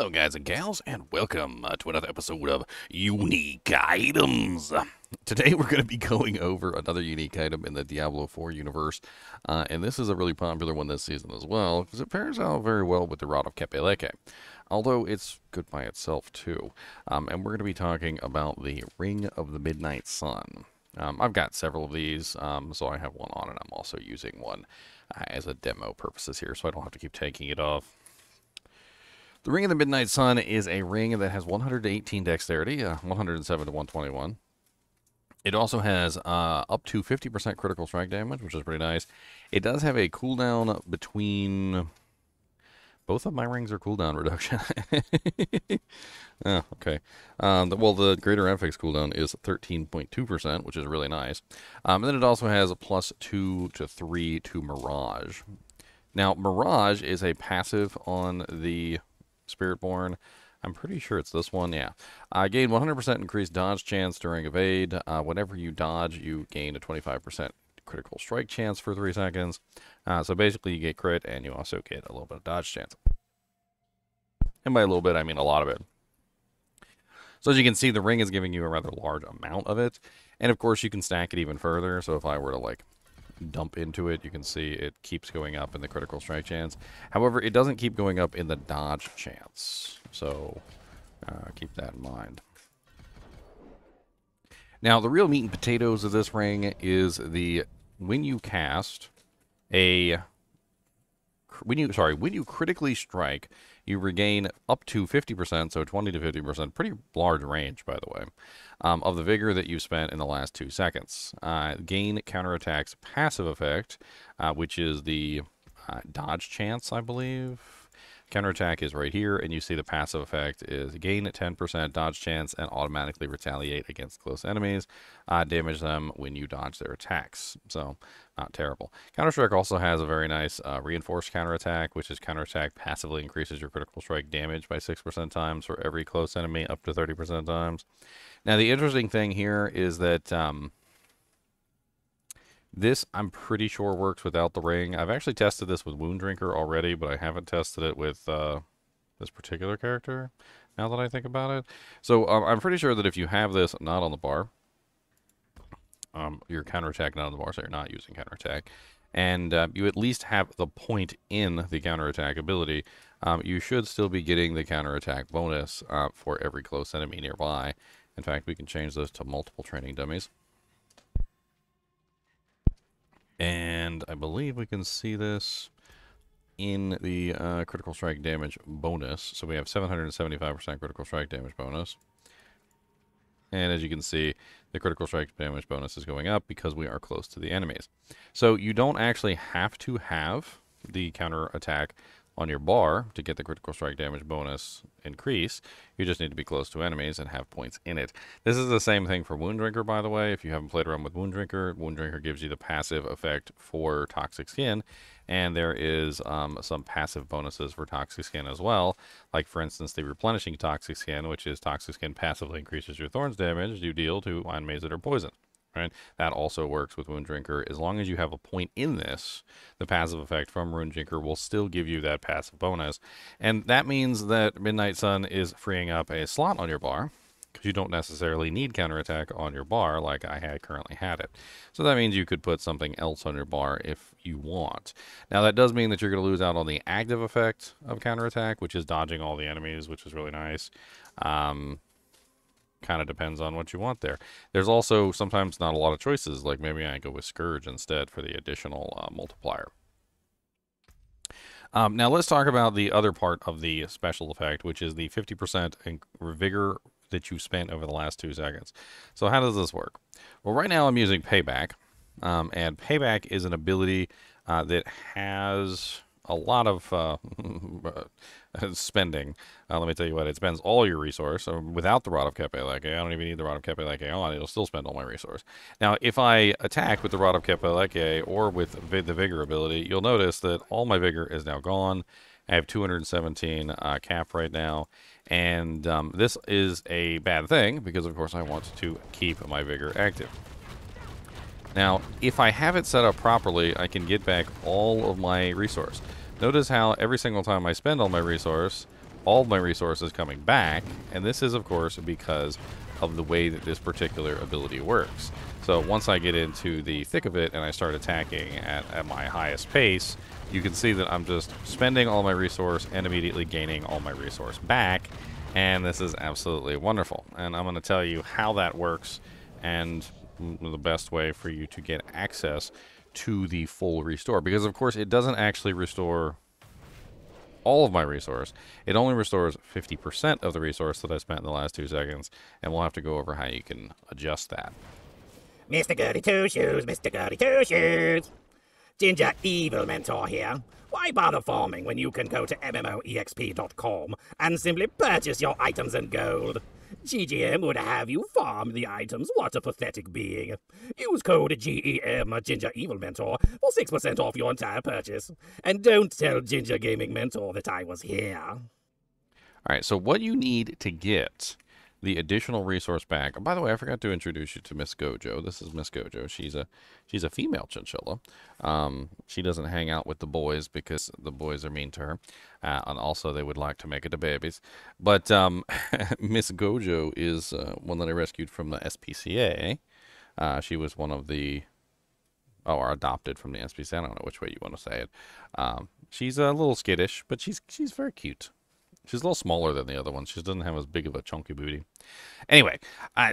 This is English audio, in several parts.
Hello, guys and gals, and welcome to another episode of Unique Items. Today, we're going to be going over another unique item in the Diablo 4 universe, and this is a really popular one this season as well, because it pairs out very well with the Rod of Kepeleke, although it's good by itself, too. And we're going to be talking about the Ring of the Midnight Sun. I've got several of these, so I have one on, and I'm also using one as a demo purposes here, so I don't have to keep taking it off. The Ring of the Midnight Sun is a ring that has 118 dexterity, 107 to 121. It also has up to 50% critical strike damage, which is pretty nice. It does have a cooldown between... Both of my rings are cooldown reduction. Oh, okay. Well, the Greater Affix cooldown is 13.2%, which is really nice. And then it also has a +2 to 3 to Mirage. Now, Mirage is a passive on the Spiritborn. I'm pretty sure it's this one, yeah. Gain 100% increased dodge chance during evade. Whenever you dodge, you gain a 25% critical strike chance for 3 seconds. So basically, you get crit, and you also get a little bit of dodge chance. And by a little bit, I mean a lot of it. So as you can see, the ring is giving you a rather large amount of it. And of course, you can stack it even further. So if I were to, like, dump into it, you can see it keeps going up in the critical strike chance. However, it doesn't keep going up in the dodge chance, so keep that in mind. Now, the real meat and potatoes of this ring is when you critically strike, you regain up to 50%, so 20 to 50%, pretty large range, by the way, of the vigor that you spent in the last 2 seconds. Gain counterattack's passive effect, which is the dodge chance, I believe. Counterattack is right here, and you see the passive effect is gain 10% dodge chance and automatically retaliate against close enemies. Damage them when you dodge their attacks. So, not terrible. Counter-Strike also has a very nice reinforced counterattack, which is counterattack passively increases your critical strike damage by 6% times for every close enemy up to 30% times. Now, the interesting thing here is that this, I'm pretty sure, works without the ring. I've actually tested this with Wound Drinker already, but I haven't tested it with this particular character, now that I think about it. So I'm pretty sure that if you have this not on the bar, your counterattack not on the bar, so you're not using counterattack, and you at least have the point in the counterattack ability, you should still be getting the counterattack bonus for every close enemy nearby. In fact, we can change this to multiple training dummies. And I believe we can see this in the critical strike damage bonus. So we have 775% critical strike damage bonus. And as you can see, the critical strike damage bonus is going up because we are close to the enemies. So you don't actually have to have the counter attack on your bar to get the critical strike damage bonus increase. You just need to be close to enemies and have points in it. This is the same thing for Wound Drinker, by the way. If you haven't played around with Wound Drinker gives you the passive effect for Toxic Skin, and there is some passive bonuses for Toxic Skin as well, like for instance the Replenishing Toxic Skin, which is Toxic Skin passively increases your Thorns damage you deal to enemies that are poisoned. Right? That also works with Wound Drinker. As long as you have a point in this, the passive effect from Wound Drinker will still give you that passive bonus. And that means that Midnight Sun is freeing up a slot on your bar, because you don't necessarily need counterattack on your bar like I currently had it. So that means you could put something else on your bar if you want. Now that does mean that you're going to lose out on the active effect of counterattack, which is dodging all the enemies, which is really nice. Kind of depends on what you want there. There's also sometimes not a lot of choices, like maybe I go with Scourge instead for the additional multiplier. Now let's talk about the other part of the special effect, which is the 50% vigor that you spent over the last 2 seconds. So how does this work? Well, right now I'm using Payback, and Payback is an ability that has a lot of spending. Let me tell you what, it spends all your resource. So without the Rod of Kepeleke, I don't even need the Rod of Kepeleke on. It'll still spend all my resource. Now, if I attack with the Rod of Kepeleke or with the Vigor ability, you'll notice that all my Vigor is now gone. I have 217 cap right now. And this is a bad thing because, of course, I want to keep my Vigor active. Now, if I have it set up properly, I can get back all of my resource. Notice how every single time I spend all my resource, all of my resources coming back, and this is, of course, because of the way that this particular ability works. So once I get into the thick of it and I start attacking at my highest pace, you can see that I'm just spending all my resource and immediately gaining all my resource back, and this is absolutely wonderful. And I'm going to tell you how that works and the best way for you to get access to the full restore, because of course it doesn't actually restore all of my resource. It only restores 50% of the resource that I spent in the last 2 seconds, and we'll have to go over how you can adjust that. Mr. Goody Two Shoes, Mr. Goody Two Shoes. Ginger Evil Mentor here. Why bother farming when you can go to MMOEXP.com and simply purchase your items in gold? GGM would have you farm the items. What a pathetic being. Use code GEM Ginger Evil Mentor for 6% off your entire purchase. And don't tell Ginger Gaming Mentor that I was here. Alright, so what you need to get the additional resource back. By the way, I forgot to introduce you to Miss Gojo. This is Miss Gojo. She's a female chinchilla. She doesn't hang out with the boys because the boys are mean to her, and also they would like to make it to babies. But Miss Gojo is one that I rescued from the SPCA. She was one of the or adopted from the SPCA. I don't know which way you want to say it. She's a little skittish, but she's very cute. She's a little smaller than the other ones. She doesn't have as big of a chunky booty. Anyway,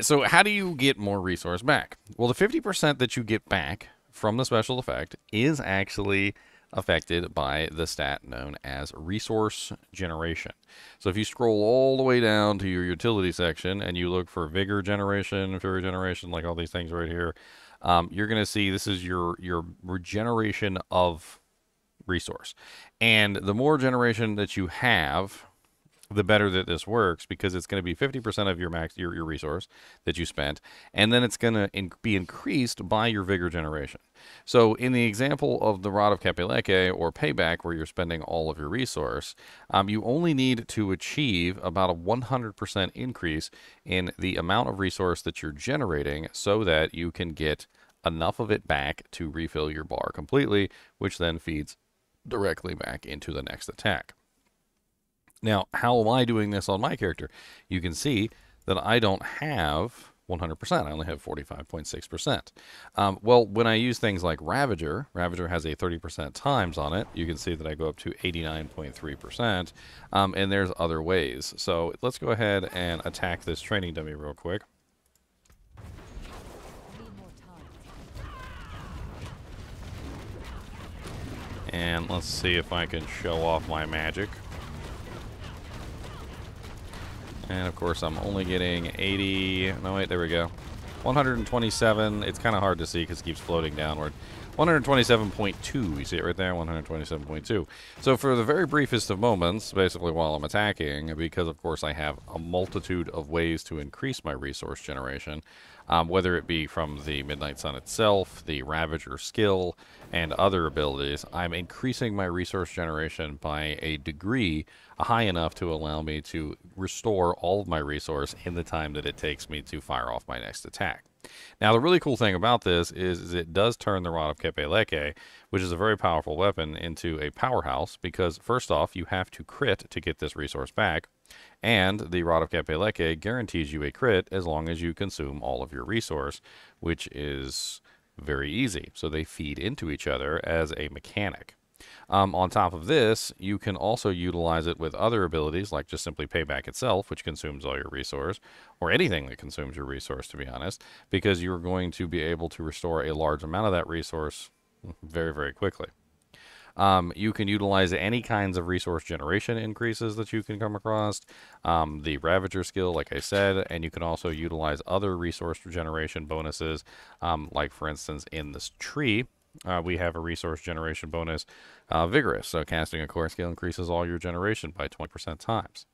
so how do you get more resource back? Well, the 50% that you get back from the special effect is actually affected by the stat known as resource generation. So if you scroll all the way down to your utility section and you look for vigor generation, fury generation, like all these things right here, you're going to see this is your regeneration of resource. And the more generation that you have, the better that this works, because it's going to be 50% of your resource that you spent, and then it's going to be increased by your vigor generation. So in the example of the Rod of Kapeleke or Payback, where you're spending all of your resource, you only need to achieve about a 100% increase in the amount of resource that you're generating so that you can get enough of it back to refill your bar completely, which then feeds directly back into the next attack. Now, how am I doing this on my character? You can see that I don't have 100%. I only have 45.6%. Well, when I use things like Ravager, Ravager has a 30% times on it. You can see that I go up to 89.3%, and there's other ways. So let's go ahead and attack this training dummy real quick. And let's see if I can show off my magic. And of course, I'm only getting 80. No, wait, there we go. 127. It's kind of hard to see because it keeps floating downward. 127.2. You see it right there? 127.2. So for the very briefest of moments, basically while I'm attacking, because of course I have a multitude of ways to increase my resource generation, whether it be from the Midnight Sun itself, the Ravager skill, and other abilities, I'm increasing my resource generation by a degree high enough to allow me to restore all of my resource in the time that it takes me to fire off my next attack. Now, the really cool thing about this is it does turn the Rod of Kapeleke, which is a very powerful weapon, into a powerhouse, because first off, you have to crit to get this resource back, and the Rod of Kapeleke guarantees you a crit as long as you consume all of your resource, which is very easy. So they feed into each other as a mechanic. On top of this, you can also utilize it with other abilities, like just simply Payback itself, which consumes all your resource, or anything that consumes your resource, to be honest, because you're going to be able to restore a large amount of that resource very, very quickly. You can utilize any kinds of resource generation increases that you can come across, the Ravager skill, like I said, and you can also utilize other resource generation bonuses, like, for instance, in this tree, we have a resource generation bonus, Vigorous. So casting a core skill increases all your generation by 20% times.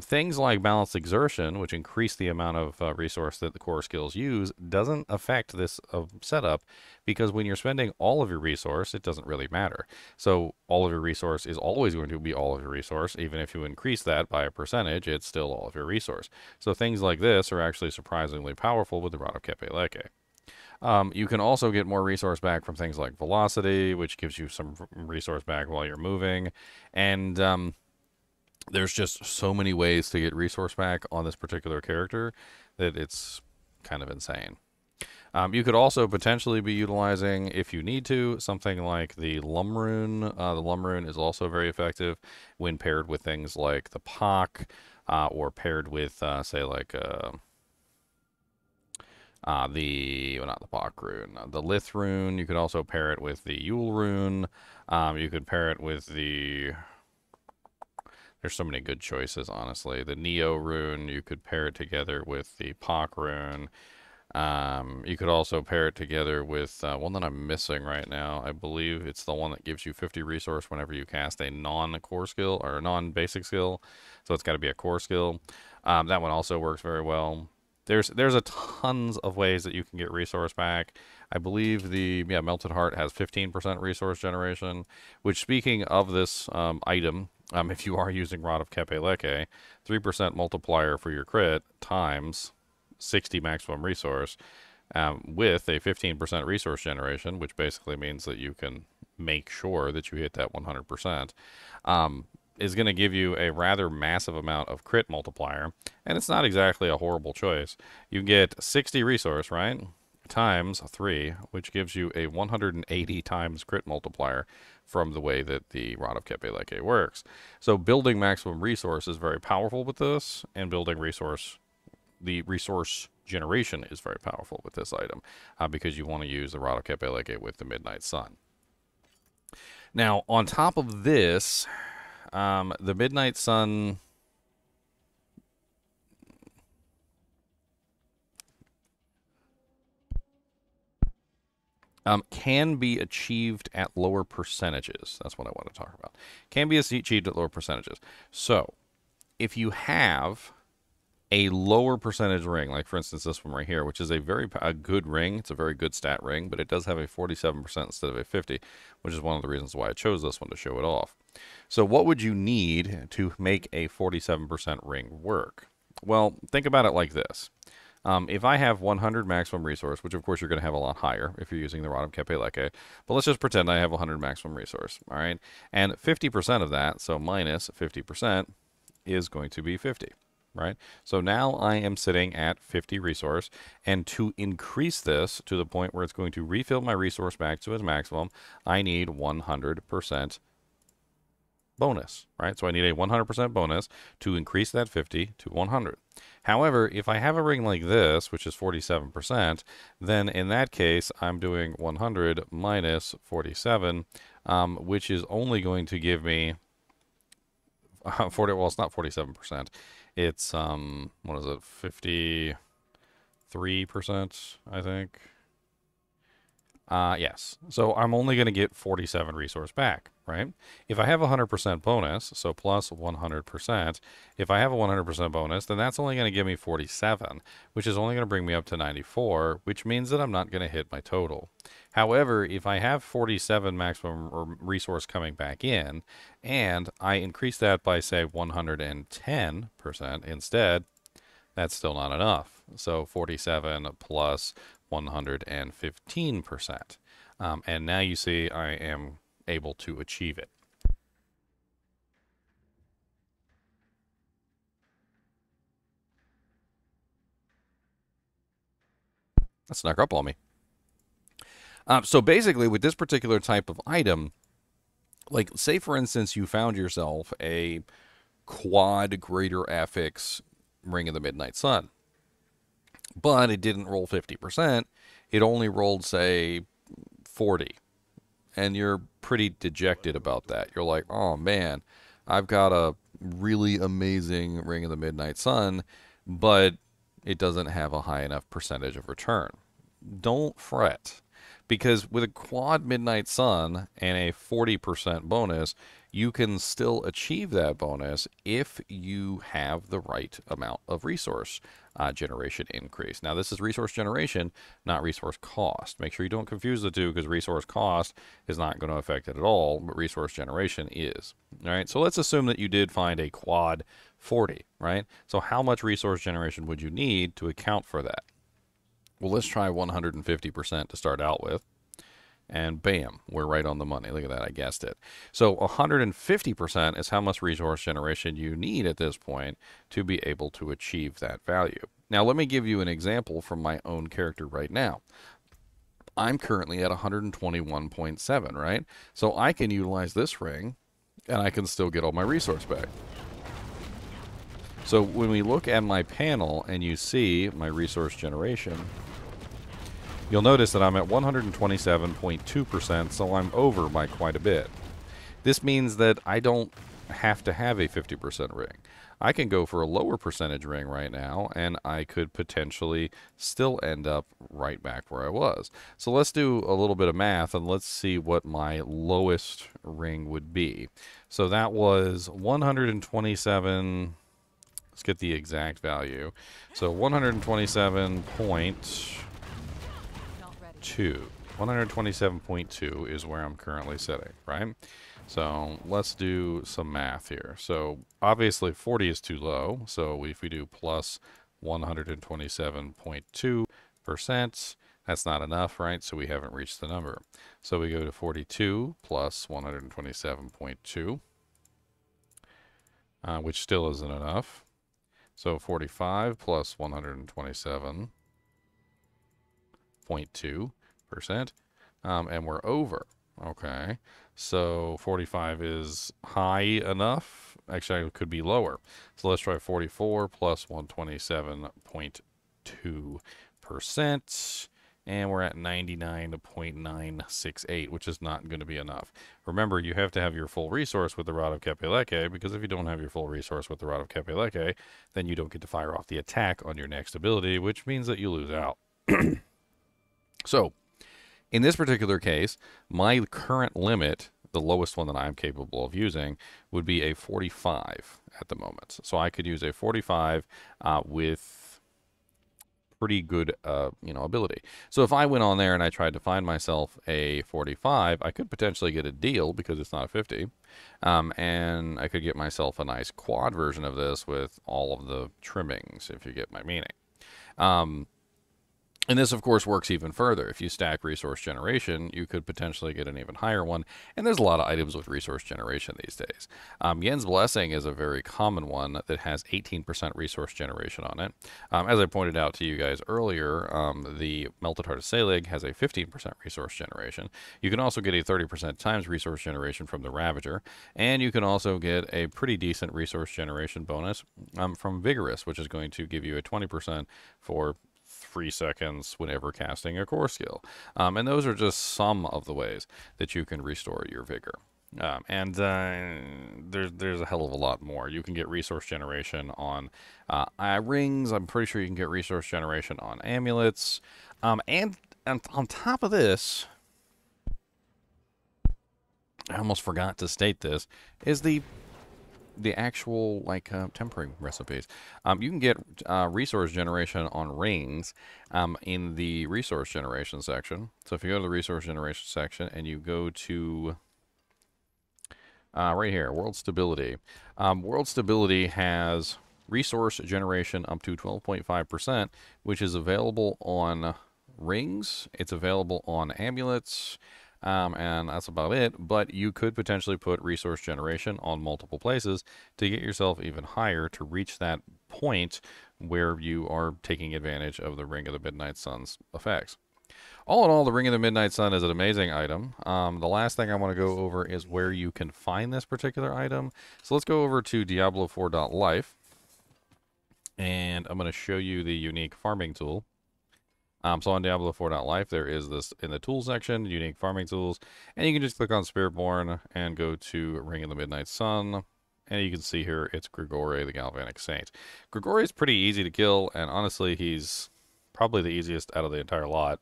Things like Balanced Exertion, which increase the amount of resource that the core skills use, doesn't affect this setup, because when you're spending all of your resource, it doesn't really matter. So all of your resource is always going to be all of your resource. Even if you increase that by a percentage, it's still all of your resource. So things like this are actually surprisingly powerful with the Rod of Kapeleke. You can also get more resource back from things like Velocity, which gives you some resource back while you're moving. And there's just so many ways to get resource back on this particular character that it's kind of insane. You could also potentially be utilizing, if you need to, something like the Lum Rune. The Lum Rune is also very effective when paired with things like the Pock, or paired with, say, like well, not the Pock Rune, the Lith Rune. You could also pair it with the Yule Rune. You could pair it with the... There's so many good choices, honestly. The Neo Rune, you could pair it together with the Pock Rune. You could also pair it together with one that I'm missing right now. I believe it's the one that gives you 50 resource whenever you cast a non-core skill or a non-basic skill. So it's got to be a core skill. That one also works very well. There's a tons of ways that you can get resource back. I believe the Melted Heart has 15% resource generation, which, speaking of this item, if you are using Rod of Kepe-Leke, 3% multiplier for your crit times 60 maximum resource, with a 15% resource generation, which basically means that you can make sure that you hit that 100%, is going to give you a rather massive amount of crit multiplier, and it's not exactly a horrible choice. You get 60 resource, right, times 3, which gives you a 180 times crit multiplier from the way that the Rod of Kepe-Leke works. So building maximum resource is very powerful with this, and building the resource generation is very powerful with this item, because you want to use the Rod of Kepe-Leke with the Midnight Sun. Now, on top of this, the Midnight Sun can be achieved at lower percentages. That's what I want to talk about. Can be achieved at lower percentages. So, if you have a lower percentage ring, like for instance this one right here, which is a good ring, it's a very good stat ring, but it does have a 47% instead of a 50, which is one of the reasons why I chose this one to show it off. So what would you need to make a 47% ring work? Well, think about it like this. If I have 100 maximum resource, which of course you're going to have a lot higher if you're using the Rod of Kepe-Leke, but let's just pretend I have 100 maximum resource, all right? And 50% of that, so minus 50%, is going to be 50. Right? So now I am sitting at 50 resource, and to increase this to the point where it's going to refill my resource back to its maximum, I need 100% bonus, right? So I need a 100% bonus to increase that 50 to 100. However, if I have a ring like this, which is 47%, then in that case, I'm doing 100 minus 47, which is only going to give me 40, well, it's not 47%. It's, what is it, 53%, I think. Yes. So I'm only going to get 47 resource back, right? If I have a 100% bonus, so plus 100%, if I have a 100% bonus, then that's only going to give me 47, which is only going to bring me up to 94, which means that I'm not going to hit my total. However, if I have 47 maximum resource coming back in, and I increase that by, say, 110% instead, that's still not enough. So 47 plus 115%. And now you see I am able to achieve it. That snuck up on me. So basically, with this particular type of item, like, say for instance, you found yourself a quad greater affix Ring of the Midnight Sun, but it didn't roll 50%. It only rolled, say, 40. And you're pretty dejected about that. You're like, oh man, I've got a really amazing Ring of the Midnight Sun, but it doesn't have a high enough percentage of return. Don't fret, because with a quad Midnight Sun and a 40% bonus, you can still achieve that bonus if you have the right amount of resource generation increase. Now, this is resource generation, not resource cost. Make sure you don't confuse the two, because resource cost is not going to affect it at all, but resource generation is. All right, so let's assume that you did find a quad 40, right? So how much resource generation would you need to account for that? Well, let's try 150% to start out with. And bam, we're right on the money. Look at that, I guessed it. So 150% is how much resource generation you need at this point to be able to achieve that value. Now, let me give you an example from my own character right now. I'm currently at 121.7, right? So I can utilize this ring, and I can still get all my resource back. So when we look at my panel and you see my resource generation, you'll notice that I'm at 127.2%, so I'm over by quite a bit. This means that I don't have to have a 50% ring. I can go for a lower percentage ring right now, and I could potentially still end up right back where I was. So let's do a little bit of math, and let's see what my lowest ring would be. So that was 127... Let's get the exact value. So 127.2. 127.2 is where I'm currently sitting, right? So let's do some math here. So obviously 40 is too low. So if we do plus 127.2%, that's not enough, right? So we haven't reached the number. So we go to 42 plus 127.2, which still isn't enough. So 45 plus 127.2%, and we're over. Okay, so 45 is high enough. Actually, it could be lower. So let's try 44 plus 127.2%. And we're at 99.968, which is not going to be enough. Remember, you have to have your full resource with the Rod of Kapeleke, because if you don't have your full resource with the Rod of Kapeleke, then you don't get to fire off the attack on your next ability, which means that you lose out. So, in this particular case, my current limit, the lowest one that I'm capable of using, would be a 45 at the moment. So I could use a 45 with pretty good, ability. So if I went on there and I tried to find myself a 45, I could potentially get a deal because it's not a 50, and I could get myself a nice quad version of this with all of the trimmings, if you get my meaning. And this, of course, works even further. If you stack resource generation, you could potentially get an even higher one. And there's a lot of items with resource generation these days. Yen's Blessing is a very common one that has 18% resource generation on it. As I pointed out to you guys earlier, the Melted Heart of Selig has a 15% resource generation. You can also get a 30% times resource generation from the Ravager. And you can also get a pretty decent resource generation bonus from Vigorous, which is going to give you a 20% for 3 seconds whenever casting a core skill. And those are just some of the ways that you can restore your vigor. There's a hell of a lot more. You can get resource generation on rings. I'm pretty sure you can get resource generation on amulets. And on top of this, I almost forgot to state this, is the actual tempering recipes. You can get resource generation on rings in the resource generation section. So if you go to the resource generation section and you go to right here, World Stability. World Stability has resource generation up to 12.5%, which is available on rings. It's available on amulets. And that's about it, but you could potentially put resource generation on multiple places to get yourself even higher to reach that point where you are taking advantage of the Ring of the Midnight Sun's effects. All in all, the Ring of the Midnight Sun is an amazing item. The last thing I want to go over is where you can find this particular item. So let's go over to Diablo 4.life, and I'm going to show you the unique farming tool. So on Diablo 4.life, there is this in the tools section, unique farming tools, and you can just click on Spiritborn and go to Ring of the Midnight Sun, and you can see here it's Grigori, the Galvanic Saint. Grigori is pretty easy to kill, and honestly, he's probably the easiest out of the entire lot.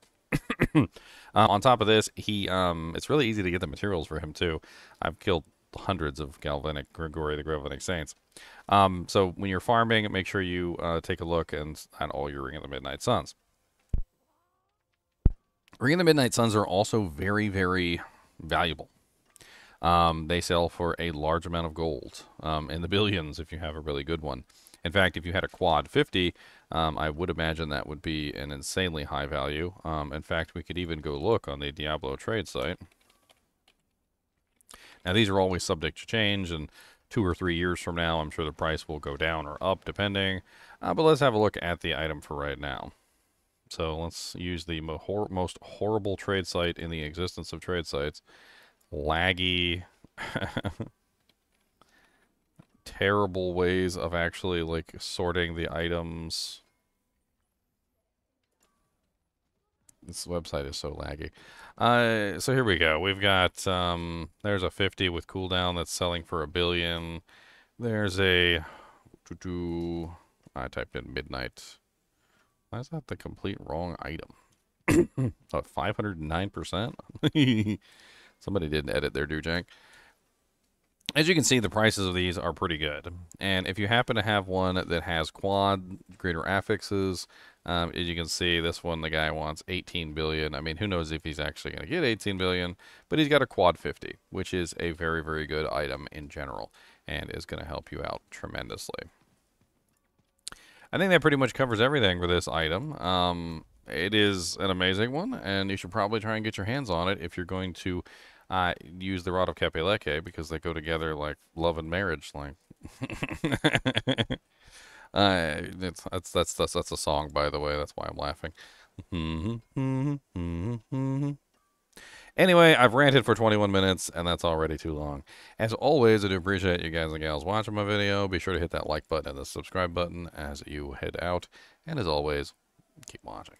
On top of this, it's really easy to get the materials for him too. I've killed hundreds of Galvanic Grigori, the Galvanic Saints. So when you're farming, make sure you take a look at all your Ring of the Midnight Suns. Ring of the Midnight Suns are also very, very valuable. They sell for a large amount of gold, in the billions if you have a really good one. In fact, if you had a quad 50, I would imagine that would be an insanely high value. In fact, we could even go look on the Diablo trade site. Now, these are always subject to change, and 2 or 3 years from now, I'm sure the price will go down or up, depending. But let's have a look at the item for right now. So let's use the most horrible trade site in the existence of trade sites. Laggy, terrible ways of actually, like, sorting the items. This website is so laggy. So here we go. We've got, there's a 50 with cooldown that's selling for $1 billion. There's a, I typed in midnight. Why is that the complete wrong item? 509%? Somebody didn't edit their doojang. As you can see, the prices of these are pretty good. And if you happen to have one that has quad greater affixes, as you can see, this one, the guy wants 18 billion. I mean, who knows if he's actually going to get 18 billion, but he's got a quad 50, which is a very, very good item in general and is going to help you out tremendously. I think that pretty much covers everything for this item. It is an amazing one, and you should probably try and get your hands on it if you're going to use the Rod of Kapeleke, because they go together like love and marriage. Like, that's a song, by the way. That's why I'm laughing. Anyway, I've ranted for 21 minutes, and that's already too long. As always, I do appreciate you guys and gals watching my video. Be sure to hit that like button and the subscribe button as you head out. And as always, keep watching.